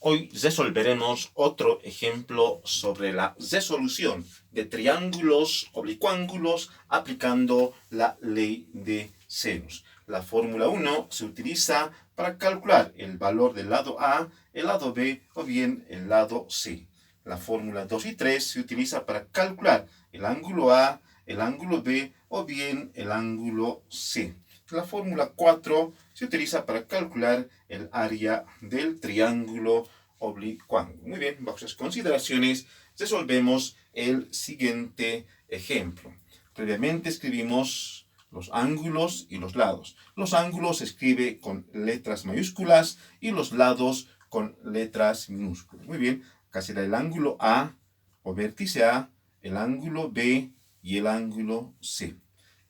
Hoy resolveremos otro ejemplo sobre la resolución de triángulos oblicuángulos aplicando la ley de senos. La fórmula 1 se utiliza para calcular el valor del lado A, el lado B o bien el lado C. La fórmula 2 y 3 se utiliza para calcular el ángulo A, el ángulo B o bien el ángulo C. La fórmula 4 se utiliza para calcular el área del triángulo oblicuángulo. Muy bien, bajo esas consideraciones resolvemos el siguiente ejemplo. Previamente escribimos los ángulos y los lados. Los ángulos se escribe con letras mayúsculas y los lados con letras minúsculas. Muy bien, acá será el ángulo A o vértice A, el ángulo B y el ángulo C.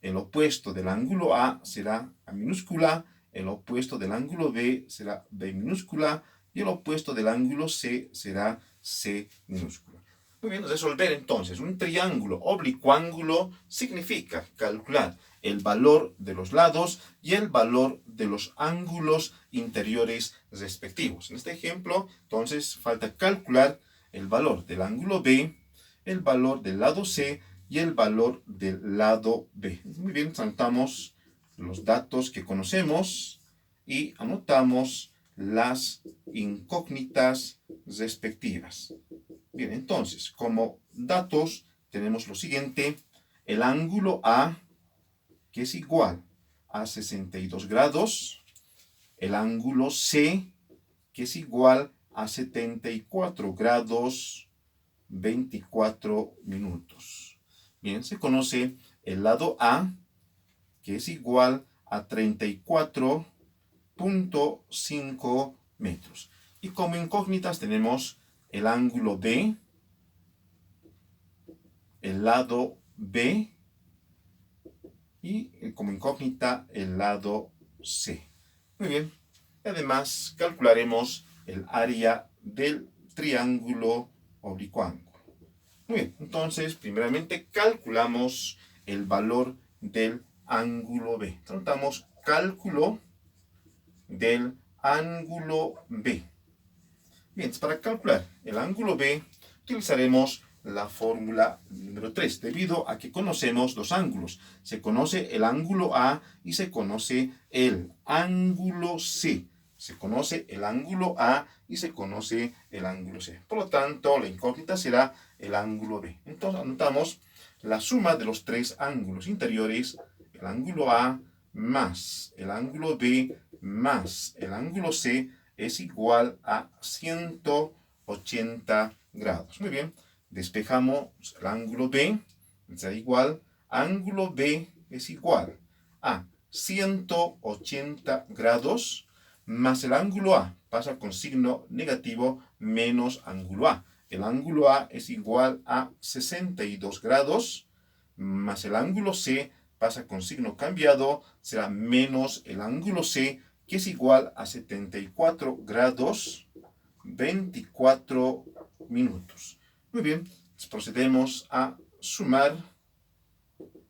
El opuesto del ángulo A será A minúscula, el opuesto del ángulo B será B minúscula y el opuesto del ángulo C será C minúscula. Muy bien, resolver entonces un triángulo oblicuángulo significa calcular el valor de los lados y el valor de los ángulos interiores respectivos. En este ejemplo, entonces, falta calcular el valor del ángulo B, el valor del lado C y el valor del lado B. Muy bien, anotamos los datos que conocemos y anotamos las incógnitas respectivas. Bien, entonces, como datos tenemos lo siguiente: el ángulo A, que es igual a 62 grados, el ángulo C, que es igual a 74 grados 24 minutos. Bien, se conoce el lado A, que es igual a 34.5 metros. Y como incógnitas tenemos el ángulo B, el lado B y como incógnita el lado C. Muy bien. Además, calcularemos el área del triángulo oblicuángulo. Muy bien, entonces, primeramente calculamos el valor del ángulo B. Tratamos cálculo del ángulo B. Bien, para calcular el ángulo B utilizaremos la fórmula número 3, debido a que conocemos dos ángulos. Se conoce el ángulo A y se conoce el ángulo C. Se conoce el ángulo A y se conoce el ángulo C. Por lo tanto, la incógnita será el ángulo B. Entonces, anotamos la suma de los tres ángulos interiores, el ángulo A más el ángulo B más el ángulo C, es igual a 180 grados. Muy bien, despejamos el ángulo B, será igual, ángulo B es igual a 180 grados más el ángulo A, pasa con signo negativo, menos ángulo A. El ángulo A es igual a 62 grados, más el ángulo C pasa con signo cambiado, será menos el ángulo C, que es igual a 74 grados 24 minutos. Muy bien, procedemos a sumar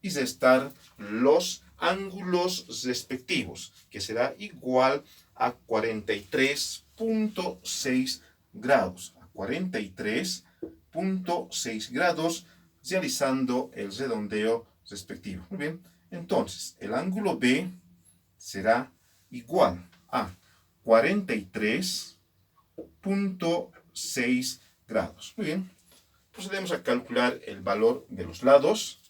y restar los ángulos respectivos, que será igual a 43.6 grados. A 43.6 grados, realizando el redondeo respectivo. Muy bien, entonces el ángulo B será igual a 43.6 grados. Muy bien, procedemos a calcular el valor de los lados.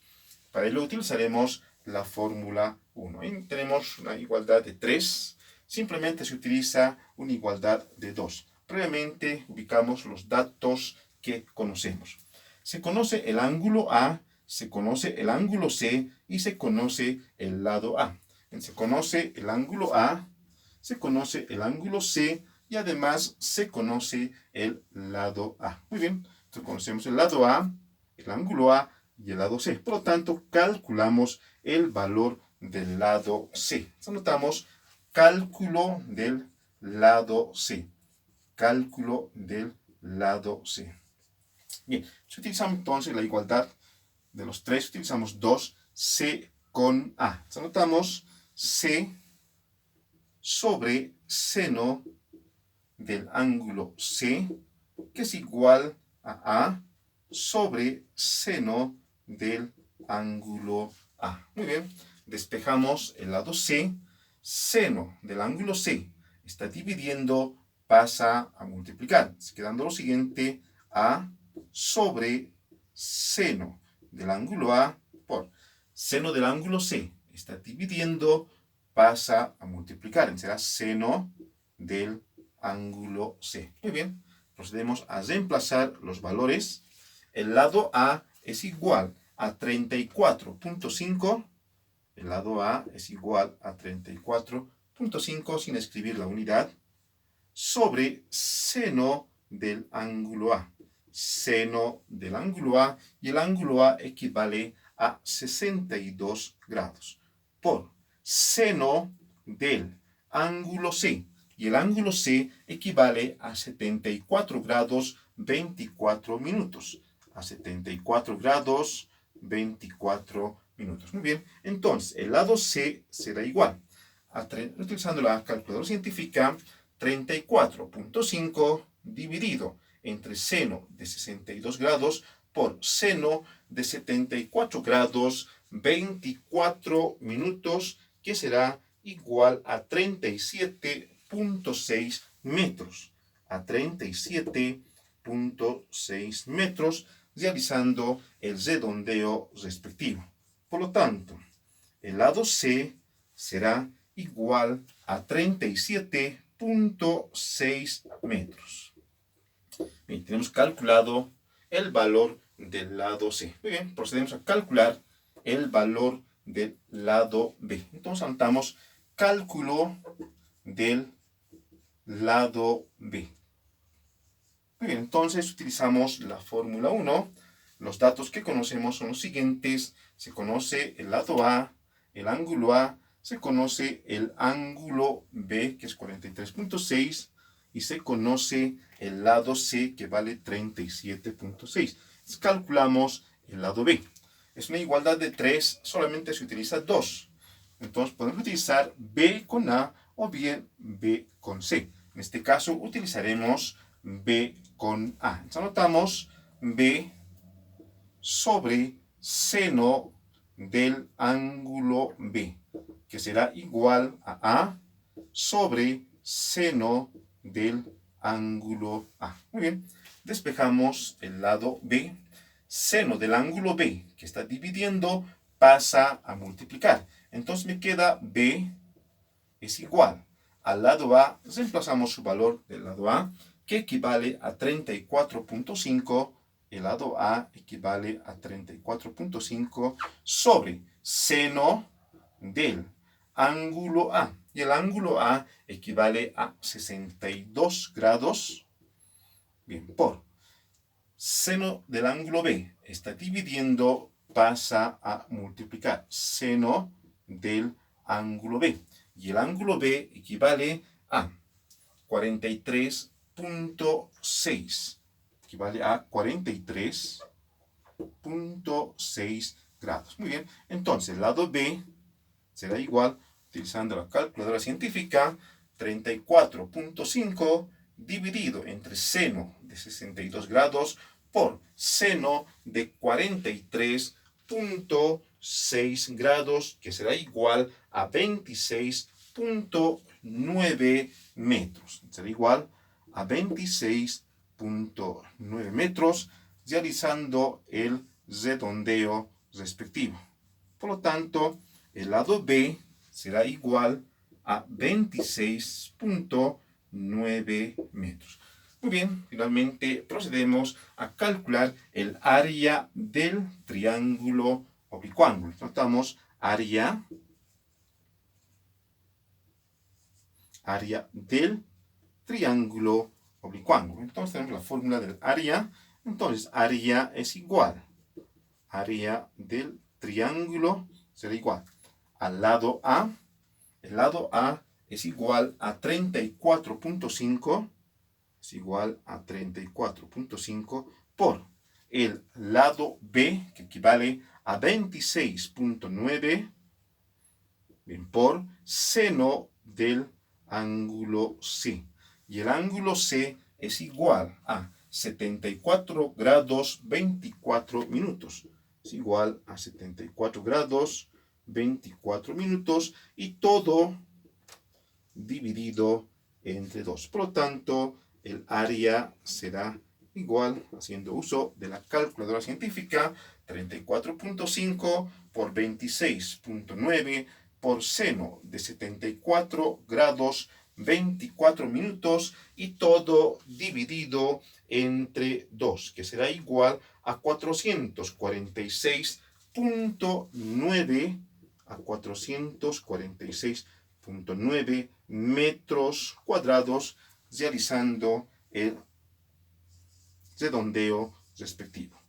Para ello utilizaremos la fórmula 1. Ahí tenemos una igualdad de 3. Simplemente se utiliza una igualdad de 2. Previamente ubicamos los datos que conocemos. Se conoce el ángulo A, se conoce el ángulo C y se conoce el lado A. Se conoce el ángulo A, se conoce el ángulo C y además se conoce el lado A. Muy bien, entonces conocemos el lado A, el ángulo A y el lado C. Por lo tanto, calculamos el valor del lado C. Anotamos cálculo del lado C. Cálculo del lado C. Bien, si utilizamos entonces la igualdad de los tres, utilizamos 2C con A. Entonces, anotamos C sobre seno del ángulo C, que es igual a sobre seno del ángulo A. Muy bien, despejamos el lado C. Seno del ángulo C está dividiendo, pasa a multiplicar, quedando lo siguiente: A sobre seno del ángulo A por seno del ángulo C. Está dividiendo, pasa a multiplicar, será seno del ángulo C. Muy bien, procedemos a reemplazar los valores. El lado A es igual a 34.5. El lado A es igual a 34.5 sin escribir la unidad, sobre seno del ángulo A. Seno del ángulo A, y el ángulo A equivale a 62 grados. Por seno del ángulo C, y el ángulo C equivale a 74 grados 24 minutos. A 74 grados 24 minutos. Muy bien, entonces el lado C será igual a, utilizando la calculadora científica, 34.5 dividido entre seno de 62 grados por seno de 74 grados 24 minutos, que será igual a 37.6 metros. A 37.6 metros, realizando el redondeo respectivo. Por lo tanto, el lado C será igual a 37.6 metros. Bien, tenemos calculado el valor del lado C. Muy bien, procedemos a calcular el valor del lado B. Entonces anotamos cálculo del lado B. Muy bien, entonces utilizamos la fórmula 1. Los datos que conocemos son los siguientes. Se conoce el lado A, el ángulo A, se conoce el ángulo B, que es 43.6, y se conoce el lado C, que vale 37.6. Calculamos el lado B. Es una igualdad de 3, solamente se utiliza 2. Entonces podemos utilizar B con A o bien B con C. En este caso utilizaremos B con A. Entonces anotamos B sobre seno del ángulo B, que será igual a sobre seno del ángulo A. Muy bien, despejamos el lado B. Seno del ángulo B, que está dividiendo, pasa a multiplicar. Entonces me queda B es igual al lado A. Reemplazamos su valor del lado A, que equivale a 34.5. El lado A equivale a 34.5 sobre seno del ángulo A. Y el ángulo A equivale a 62 grados. Bien, por seno del ángulo B está dividiendo, pasa a multiplicar. Seno del ángulo B. Y el ángulo B equivale a 43.6. Equivale a 43.6 grados. Muy bien, entonces el lado B será igual, utilizando la calculadora científica, 34.5 dividido entre seno de 62 grados por seno de 43.6 grados, que será igual a 26.9 metros. Será igual a 26.9 metros, realizando el redondeo respectivo. Por lo tanto, el lado B será igual a 26.9 metros. Muy bien, finalmente procedemos a calcular el área del triángulo oblicuángulo. Notamos área del triángulo oblicuángulo. Entonces tenemos la fórmula del área. Entonces área es igual. Área del triángulo será igual al lado A. El lado A es igual a 34.5. Es igual a 34.5 por el lado B, que equivale a 26.9. Bien, por seno del ángulo C. y el ángulo C es igual a 74 grados 24 minutos. Es igual a 74 grados 24 minutos y todo dividido entre 2. Por lo tanto, el área será igual, haciendo uso de la calculadora científica, 34.5 por 26.9 por seno de 74 grados 24 minutos y todo dividido entre 2, que será igual a 446.9 metros cuadrados, realizando el redondeo respectivo.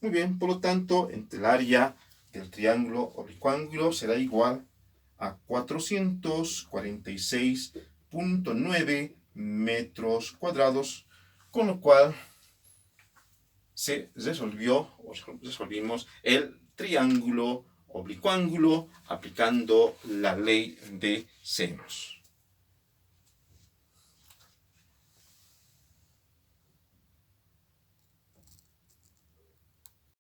Muy bien, por lo tanto, entre el área del triángulo oblicuángulo será igual a 446.9 metros cuadrados, con lo cual resolvimos el triángulo oblicuángulo aplicando la ley de senos.